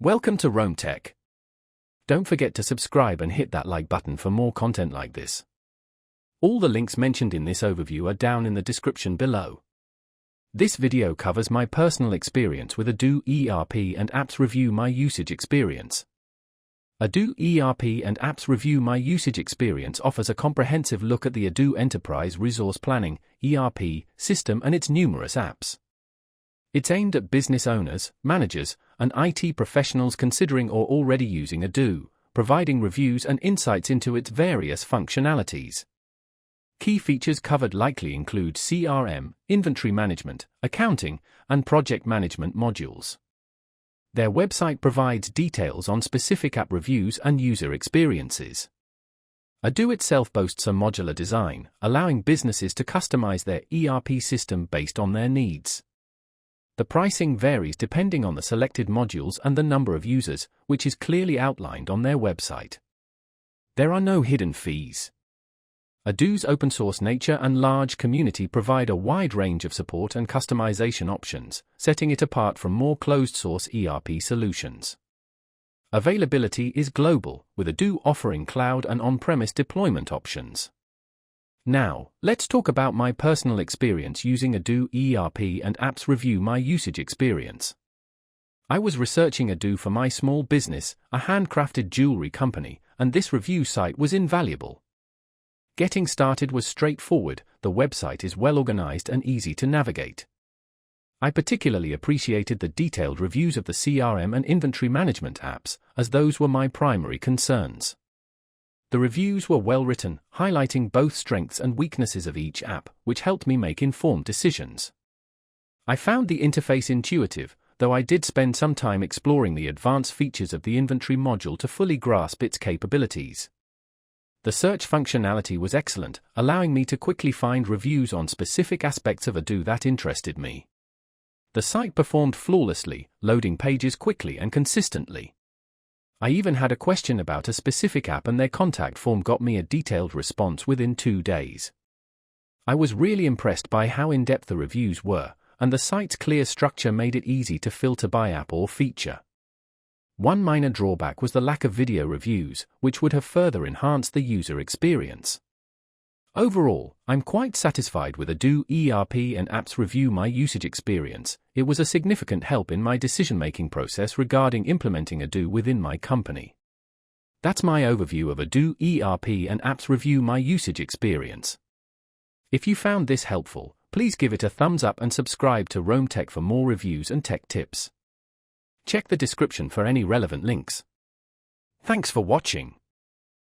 Welcome to Rome Tech. Don't forget to subscribe and hit that like button for more content like this. All the links mentioned in this overview are down in the description below. This video covers my personal experience with Odoo ERP and Apps Review My Usage Experience. Odoo ERP and Apps Review My Usage Experience offers a comprehensive look at the Odoo Enterprise Resource Planning (ERP) system and its numerous apps. It's aimed at business owners, managers, and IT professionals considering or already using Odoo, providing reviews and insights into its various functionalities. Key features covered likely include CRM, inventory management, accounting, and project management modules. Their website provides details on specific app reviews and user experiences. Odoo itself boasts a modular design, allowing businesses to customize their ERP system based on their needs. The pricing varies depending on the selected modules and the number of users, which is clearly outlined on their website. There are no hidden fees. Odoo's open-source nature and large community provide a wide range of support and customization options, setting it apart from more closed-source ERP solutions. Availability is global, with Odoo offering cloud and on-premise deployment options. Now, let's talk about my personal experience using Odoo ERP and Apps Review My Usage Experience. I was researching Odoo for my small business, a handcrafted jewelry company, and this review site was invaluable. Getting started was straightforward. The website is well organized and easy to navigate. I particularly appreciated the detailed reviews of the CRM and inventory management apps, as those were my primary concerns. The reviews were well written, highlighting both strengths and weaknesses of each app, which helped me make informed decisions. I found the interface intuitive, though I did spend some time exploring the advanced features of the inventory module to fully grasp its capabilities. The search functionality was excellent, allowing me to quickly find reviews on specific aspects of Odoo that interested me. The site performed flawlessly, loading pages quickly and consistently. I even had a question about a specific app and their contact form got me a detailed response within 2 days. I was really impressed by how in-depth the reviews were, and the site's clear structure made it easy to filter by app or feature. One minor drawback was the lack of video reviews, which would have further enhanced the user experience. Overall, I'm quite satisfied with Odoo ERP and Apps Review My Usage Experience. It was a significant help in my decision-making process regarding implementing Odoo within my company. That's my overview of Odoo ERP and Apps Review My Usage Experience. If you found this helpful, please give it a thumbs up and subscribe to Rome Tech for more reviews and tech tips. Check the description for any relevant links. Thanks for watching.